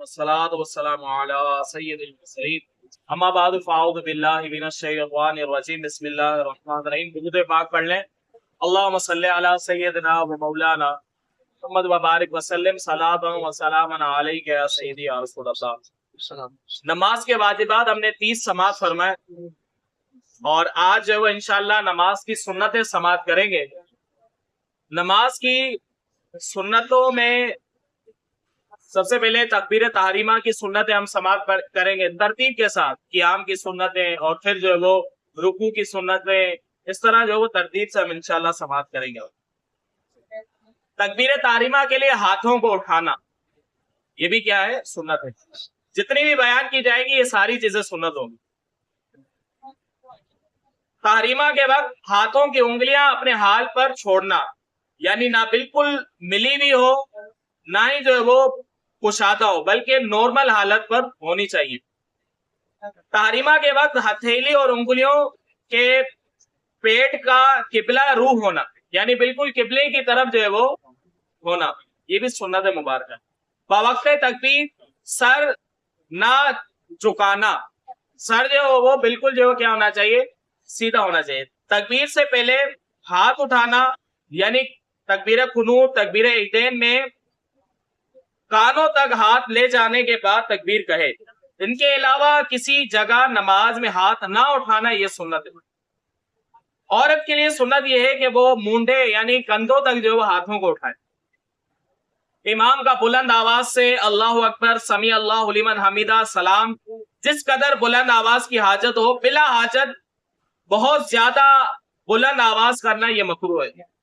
والصلاة والسلام على سید المرسلین اما بعد فاعوذ باللہ من الشیطان الرجیم بسم اللہ الرحمن الرحیم۔ درود پاک پڑھ لیں۔ اللہم صلی علی سیدنا و مولانا محمد وبارک وسلم صلاۃ و سلام علیک یا سیدی یا رسول اللہ۔ نماز کے واجبات ہم نے 30 سماعت فرمائے اور آج جو انشاءاللہ نماز کی سنتیں سماعت کریں گے۔ نماز کی سنتوں میں سب سے پہلے تکبیر تحریمہ کی سنتیں ہم سماعت کریں گے ترتیب کے ساتھ، قیام کی سنتیں اور پھر جو ہے وہ رکوع کی سنتیں، اس طرح جو ہے وہ ترتیب سے ہم انشاءاللہ سماعت کریں گے۔ تکبیر تحریمہ کے لیے ہاتھوں کو اٹھانا، یہ بھی کیا ہے؟ سنت ہے۔ جتنی بھی بیان کی جائے گی یہ ساری چیزیں سنت ہوں گی۔ تحریمہ کے وقت ہاتھوں کی انگلیاں اپنے حال پر چھوڑنا، یعنی نہ بالکل ملی ہوئی ہو نہ ہی جو ہے وہ کشادہ ہو، بلکہ نارمل حالت پر ہونی چاہیے۔ تحریمہ کے وقت ہتھیلی اور انگلیوں کے پیٹ کا قبلہ روح ہونا، یعنی بالکل قبلے کی طرف جو ہے وہ ہونا، یہ بھی سنت مبارکہ ہے۔ بوقت تکبیر سر نہ جھکانا، سر جو ہے وہ بالکل جو ہے کیا ہونا چاہیے؟ سیدھا ہونا چاہیے۔ تکبیر سے پہلے ہاتھ اٹھانا، یعنی تکبیر قنوت، تکبیر عیدین میں کانوں تک ہاتھ لے جانے کے بعد تکبیر کہے۔ ان کے علاوہ کسی جگہ نماز میں ہاتھ نہ اٹھانا یہ سنت ہے۔ عورت کے لیے سنت یہ ہے کہ وہ مونڈے یعنی کندھوں تک جو وہ ہاتھوں کو اٹھائے۔ امام کا بلند آواز سے اللہ اکبر، سمیع اللہ لمن حمیدہ، سلام، جس قدر بلند آواز کی حاجت ہو، بلا حاجت بہت زیادہ بلند آواز کرنا یہ مکروہ ہے۔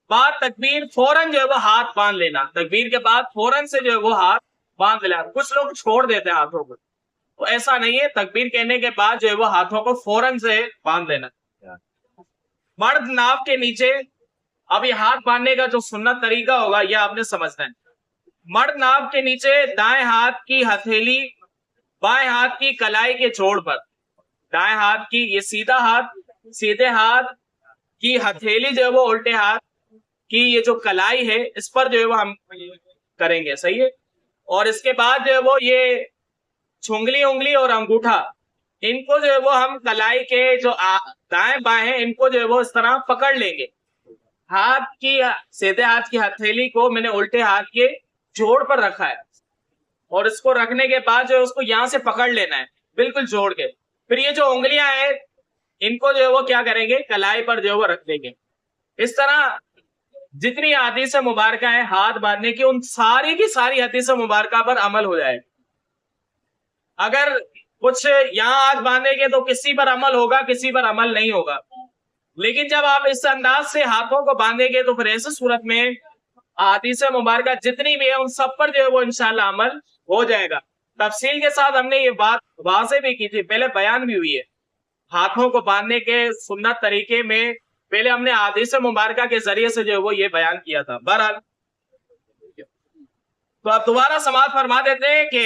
بعد تکبیر فوراً جو ہے وہ ہاتھ باندھ لینا، تکبیر کے بعد فوراً سے جو ہے وہ ہاتھ باندھ لینا۔ کچھ لوگ چھوڑ دیتے ہیں ہاتھوں کو، تو ایسا نہیں ہے، تکبیر کہنے کے بعد جو ہے وہ ہاتھوں کو فوراً سے باندھ لینا۔ مرد ناف کے نیچے، اب یہ ہاتھ باندھنے کا جو سنت طریقہ ہوگا یہ آپ نے سمجھنا ہے۔ مرد ناف کے نیچے دائیں ہاتھ کی ہتھیلی بائیں ہاتھ کی کلائی کے جوڑ پر، دائیں ہاتھ کی یہ سیدھا ہاتھ، سیدھے ہاتھ کی ہتھیلی جو ہے وہ الٹے ہاتھ کی یہ جو کلائی ہے اس پر جو ہے وہ ہم کریں گے، صحیح ہے۔ اور اس کے بعد جو ہے وہ یہ چھنگلی انگلی اور انگوٹھا، ان کو جو ہے وہ ہم کلائی کے جو دائیں بائیں ہیں ان کو جو ہے وہ اس طرح پکڑ لیں گے۔ ہاتھ کی سیدھے ہاتھ کی ہتھیلی کو میں نے الٹے ہاتھ کے جوڑ پر رکھا ہے، اور اس کو رکھنے کے بعد جو ہے اس کو یہاں سے پکڑ لینا ہے بالکل جوڑ کے۔ پھر یہ جو انگلیاں ہیں ان کو جو ہے وہ کیا کریں گے؟ کلائی پر جو ہے وہ رکھ دیں گے۔ اس طرح جتنی حدیث مبارکہ ہیں ہاتھ باندھنے کی، ان ساری کی ساری حدیث مبارکہ پر عمل ہو جائے۔ اگر کچھ یہاں ہاتھ باندھیں گے تو کسی پر عمل ہوگا، کسی پر عمل نہیں ہوگا، لیکن جب آپ اس انداز سے ہاتھوں کو باندھیں گے تو پھر ایسی صورت میں حدیث مبارکہ جتنی بھی ہیں ان سب پر جو ہے وہ انشاءاللہ عمل ہو جائے گا۔ تفصیل کے ساتھ ہم نے یہ بات واضح بھی کی تھی، پہلے بیان بھی ہوئی ہے۔ ہاتھوں کو باندھنے کے سنت طریقے میں پہلے ہم نے حدیث مبارکہ کے ذریعے سے جو ہے وہ یہ بیان کیا تھا۔ بہرحال تو آپ دوبارہ سماعت فرما دیتے ہیں کہ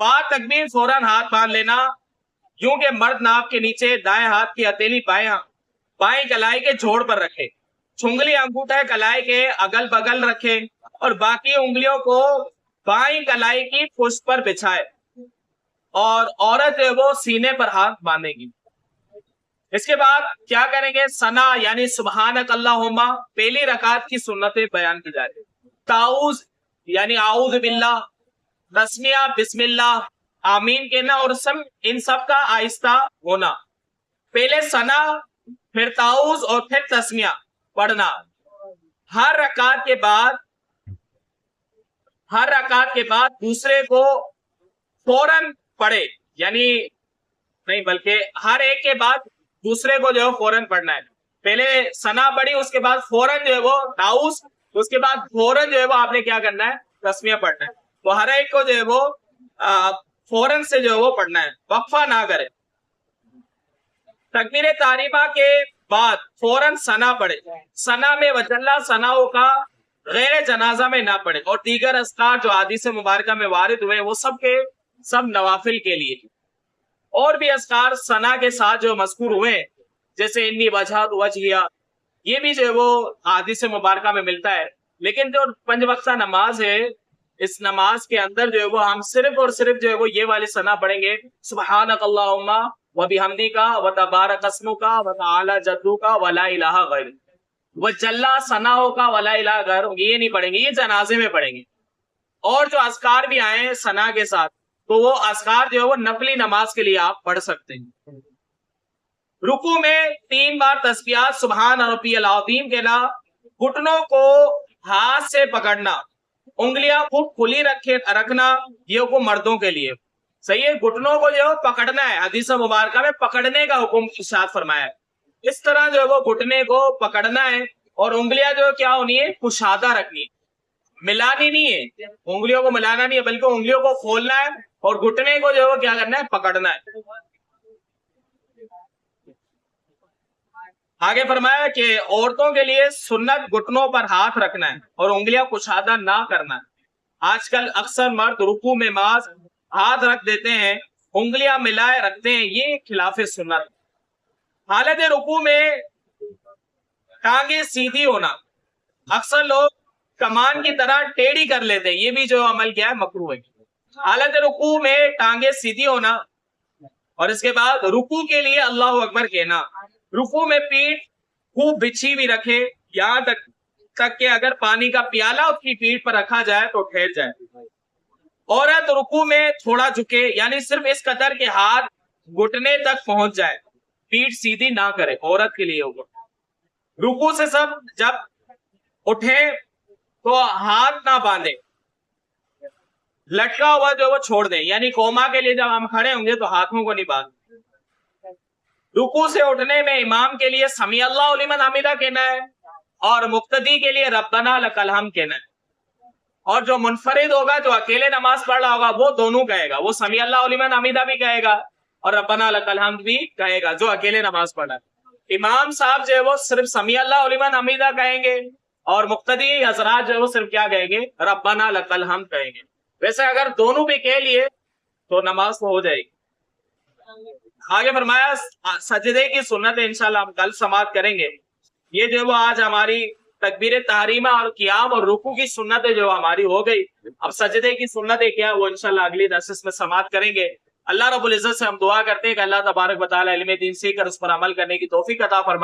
بعد تکبیر فوراً ہاتھ باندھ لینا، یوں کہ مرد ناف کے نیچے دائیں ہاتھ کی ہتھیلی بائیں کلائی کے جوڑ پر رکھے، چھنگلی انگوٹھا کلائی کے اگل بگل رکھے، اور باقی انگلیوں کو بائیں کلائی کی پشت پر بچھائے، اور عورت جو ہے وہ سینے پر ہاتھ باندھے گی۔ اس کے بعد کیا کریں گے؟ ثنا یعنی سبحانک اللہم، پہلی رکعت کی سنتیں بیان کی جاتی۔ تعوذ یعنی اعوذ باللہ، تسمیہ بسم اللہ، آمین کہنا، اور ان سب کا آہستہ ہونا۔ پہلے ثنا، پھر تعوذ اور پھر تسمیہ پڑھنا۔ ہر رکعت کے بعد دوسرے کو فوراً پڑھے، یعنی نہیں بلکہ ہر ایک کے بعد دوسرے کو جو ہے فوراً پڑھنا ہے۔ پہلے ثنا پڑھی، اس کے بعد فوراً جو ہے وہ تعوذ، اس کے بعد فوراً جو ہے وہ آپ نے کیا کرنا ہے؟ تسمیہ پڑھنا ہے۔ تو ہر ایک کو جو ہے وہ فوراً سے جو ہے وہ پڑھنا ہے، وقفہ نہ کرے۔ تکبیر تحریمہ کے بعد فوراً ثنا پڑھے۔ ثنا میں وجلہ ثناؤ کا غیر جنازہ میں نہ پڑھے، اور دیگر اذکار جو حدیث مبارکہ میں وارد ہوئے وہ سب کے سب نوافل کے لیے۔ اور بھی اذکار ثنا کے ساتھ جو مذکور ہوئے جیسے انی وجہت وجہیہ، یہ بھی جو ہے وہ حدیث مبارکہ میں ملتا ہے۔ لیکن جو 5 وقتہ نماز ہے اس نماز کے اندر جو ہے وہ ہم صرف اور صرف جو ہے وہ یہ والی ثنا پڑھیں گے، سبحانک اللہم و بحمدک و تبارک اسمک و تعالی جدک و لا الہ غیرک و جل ثناؤک و لا الہ غیرک. یہ نہیں پڑھیں گے، یہ جنازے میں پڑھیں گے. اور جو اذکار بھی آئے ہیں ثنا کے ساتھ، تو وہ اذکار جو ہے وہ نفلی نماز کے لیے آپ پڑھ سکتے ہیں. رکوع میں 3 بار تسبیحات سبحان ربی العظیم کہنا، گھٹنوں کو ہاتھ سے پکڑنا، انگلیاں خوب کھلی رکھنا، یہ حکم مردوں کے لیے. صحیح ہے، گھٹنوں کو جو ہے پکڑنا ہے. حدیث مبارکہ میں پکڑنے کا حکم ارشاد فرمایا ہے. اس طرح جو ہے وہ گھٹنے کو پکڑنا ہے، اور انگلیاں جو کیا ہونی ہے، کشادہ رکھنی ہے، ملانی نہیں ہے. انگلیوں کو ملانا نہیں ہے، بلکہ انگلیوں کو کھولنا ہے اور گھٹنے کو جو ہے وہ کیا کرنا ہے، پکڑنا ہے. آگے فرمایا کہ عورتوں کے لیے سنت گھٹنوں پر ہاتھ رکھنا ہے اور انگلیاں کشادہ نہ کرنا ہے. آج کل اکثر مرد رکوع میں محض ہاتھ رکھ دیتے ہیں، انگلیاں ملائے رکھتے ہیں، یہ خلاف سنت. حالت رکوع میں ٹانگیں سیدھی ہونا، اکثر لوگ کمان کی طرح ٹیڑھی کر لیتے ہیں، یہ بھی جو عمل کیا ہے مکروہ ہے. حالت رکوع میں ٹانگیں سیدھی ہونا، اور اس کے بعد رکوع کے لیے اللہ اکبر کہنا. رکوع میں پیٹھ خوب بچھی بھی رکھے، یہاں تک کہ اگر پانی کا پیالہ اس کی پیٹھ پر رکھا جائے تو ٹھہر جائے. عورت رکوع میں تھوڑا جھکے، یعنی صرف اس قدر کے ہاتھ گھٹنے تک پہنچ جائے، پیٹھ سیدھی نہ کرے، عورت کے لیے ہوگا. رکوع سے سب جب اٹھے تو ہاتھ نہ باندھے، لٹکا ہوا جو وہ چھوڑ دیں، یعنی قوما کے لیے جب ہم کھڑے ہوں گے تو ہاتھوں کو نہیں باندھیں. رکوع سے اٹھنے میں امام کے لیے سمیع اللہ لمن حمیدہ کہنا ہے، اور مقتدی کے لیے ربنا لک الحمد کہنا ہے. اور جو منفرد ہوگا، جو اکیلے نماز پڑھ رہا ہوگا، وہ دونوں کہے گا، وہ سمیع اللہ لمن حمیدہ بھی کہے گا اور ربنا لک الحمد بھی کہے گا، جو اکیلے نماز پڑھ رہا ہے. امام صاحب جو ہے وہ صرف سمیع اللہ لمن حمیدہ کہیں گے، اور مقتدی حضرات جو ہے وہ صرف کیا کہیں گے، ربنا لک الحمد کہیں گے. ویسے اگر دونوں بھی کہہ لیے تو نماز تو ہو جائے گی. آگے فرمایا سجدے کی سنت انشاءاللہ ہم کل سماعت کریں گے. یہ جو وہ آج ہماری تکبیر تحریمہ اور قیام اور رکوع کی سنتیں جو ہماری ہو گئی. اب سجدے کی سنتیں کیا، وہ انشاءاللہ اگلی درس میں سماعت کریں گے. اللہ رب العزت سے ہم دعا کرتے ہیں کہ اللہ تبارک و تعالی علم دین سیکھ کر اس پر عمل کرنے کی توفیق عطا فرمائے.